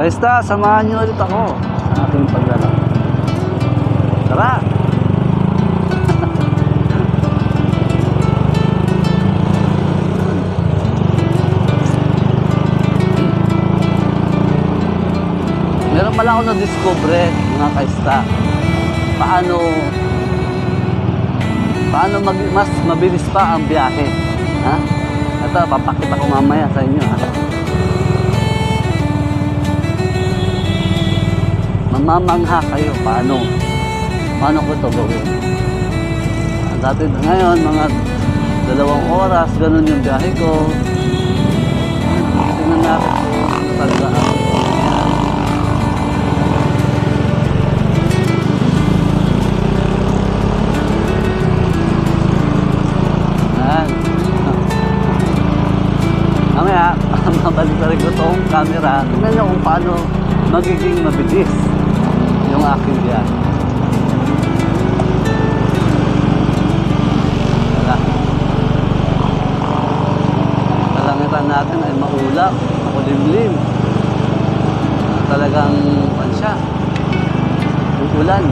Kaista, samahan niyo ulit ako sa aking paglalakad. Tara! Meron pala ako na-discover, mga kaista. Paano mas mabilis pa ang biyahe. Ha? Ito, papakita ko mamaya sa inyo. Ha? Mamamangha kayo paano ko ito gawin. Dati ngayon, mga 2 oras, ganun yung biyahe ko. Tingnan natin talaga ako. Mamaya, mabalik ko itong camera. Tingnan nyo kung paano magiging mabilis yung aking biyahe. Kalangitan natin ay maulap, makulimlim. Talagang siya, uulan.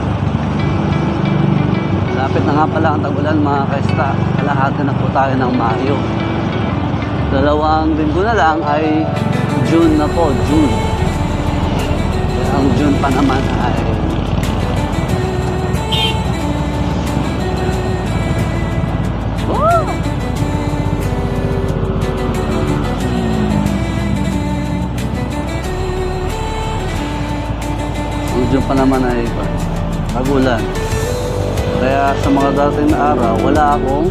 Lapit na nga pala ang tag-ulan, mga kaista. Kalahati na po tayo ng Mayo. 2 linggo na lang ay June na po, June. Ang June pa naman ay ang June pa naman ay tag-ulan. Kaya sa mga dating araw, wala akong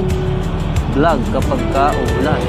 vlog kapag ka-ulan.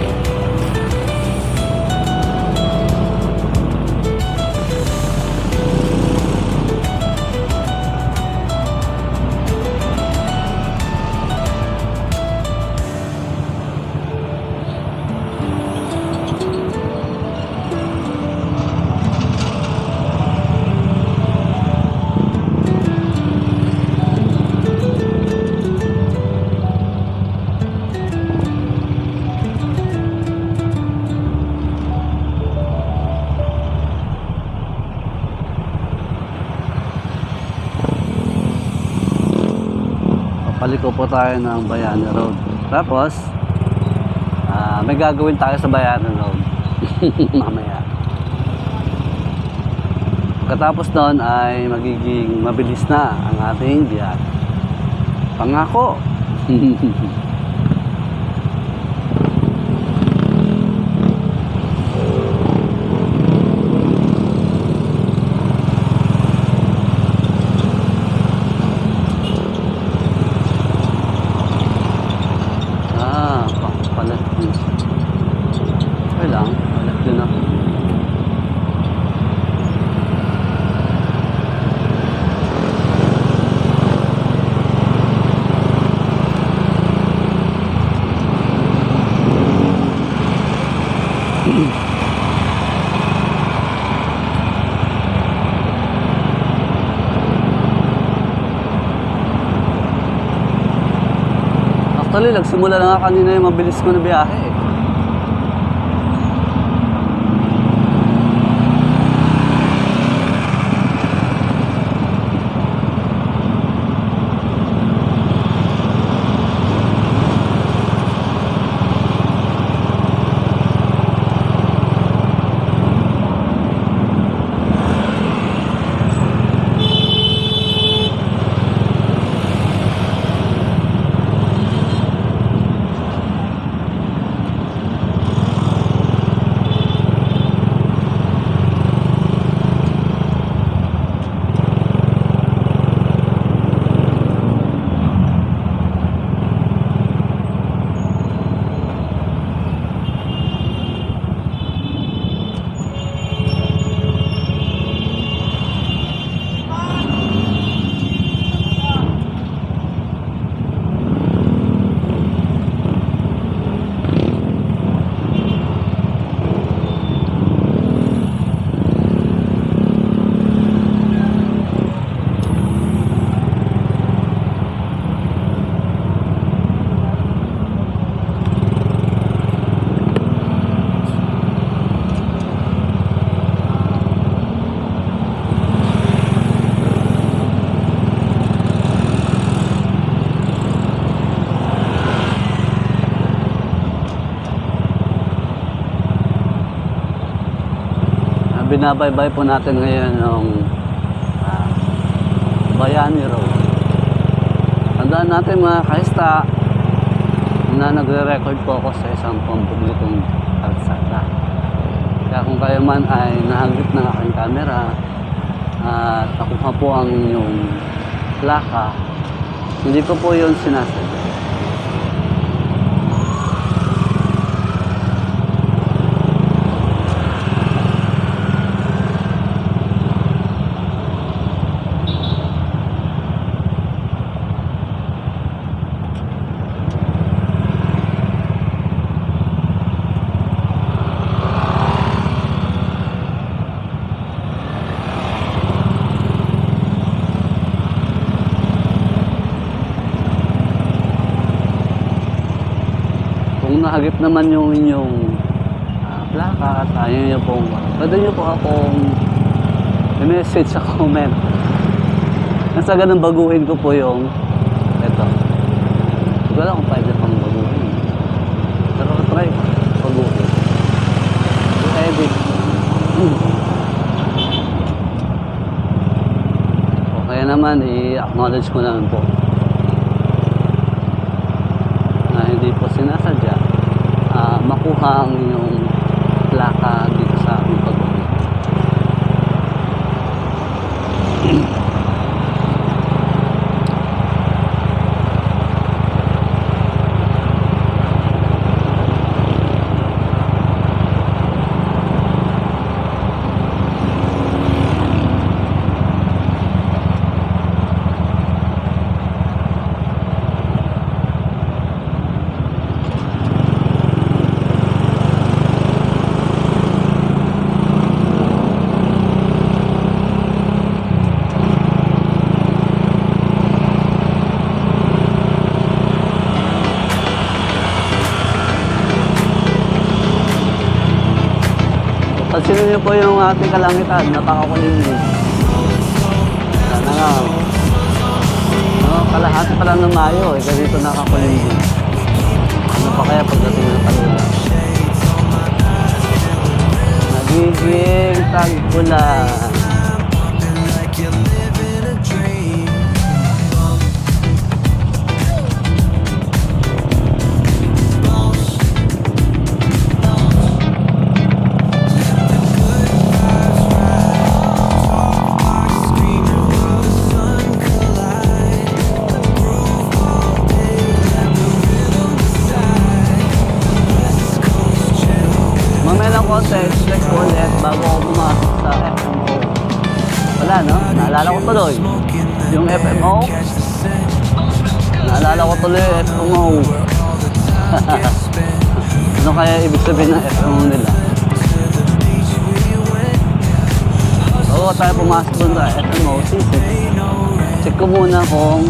Paliko po tayo ng Bayani Road. Tapos may gagawin tayo sa Bayani Road mamaya. Katapos doon ay magiging mabilis na ang ating biyahe. Pangako. Actually, nagsimula na nga kanina yung mabilis ko na biyahe. binabaybay po natin ngayon ng Bayani Road. Tandaan natin mga kaista na nagre-record po ako sa isang pampublikong kalsada. Kaya kung kayo man ay nahagip ng aking camera at nakuha po ang inyong plaka, hindi ko po yun sinasadya. Kung nahagip naman yung inyong plaka at ayaw nyo pong, pwede nyo po akong i-message sa comment. Nasa ganun baguhin ko po yung ito. Hindi ko alam kung pwede pang baguhin. Pero try baguhin. I-edit. Okay naman, i-acknowledge ko naman po na hindi po sinasadya makuha ang inyong plaka dito sa aking pag-uwi. Pansinin niyo po yung ating kalangitan, napakakulimlim. Sana nga, kalahati pa lang ng Mayo, ganito nakakulimlim. Ano pa kaya pagdating ng tag-ulan? Nagiging tag-ulan. Check ko ulit bago ako pumasok sa FMO. Wala, no? Naalala ko tuloy yung FMO. Naalala ko tuloy yung FMO. Ano kaya ibig sabihin ng FMO nila? Oo, tayo pumasok dun sa FMO C6. Check ko muna kung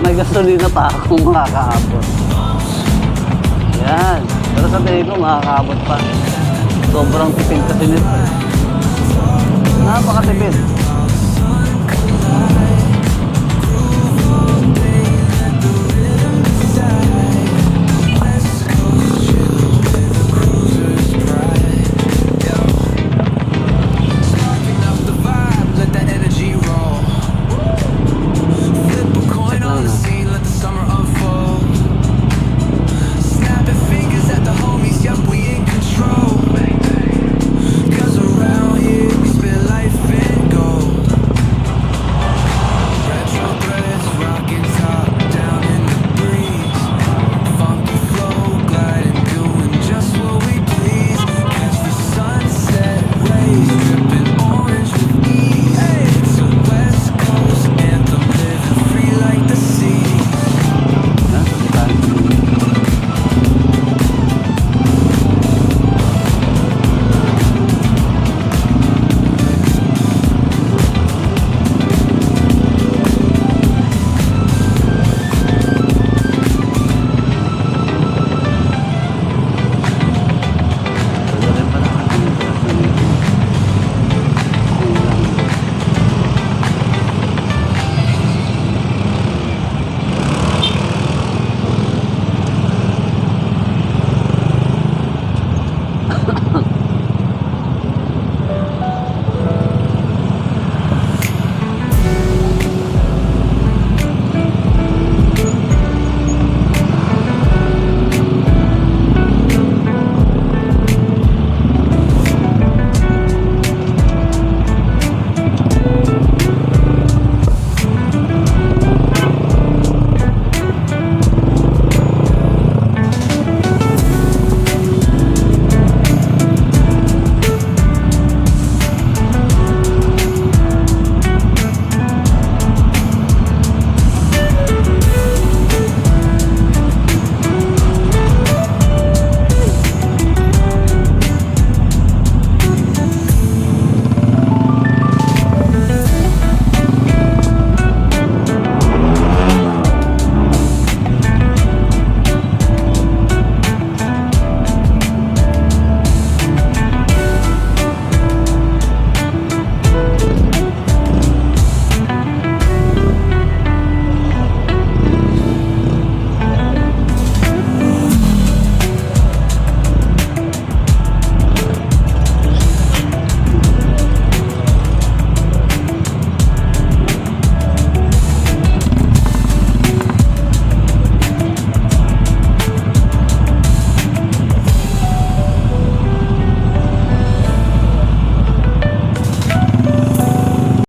may gasolina pa akong makakaabot. Yan. Pero sa tingin ko, makakaabot pa. Sobrang tipid kasi nito. Napakatipid.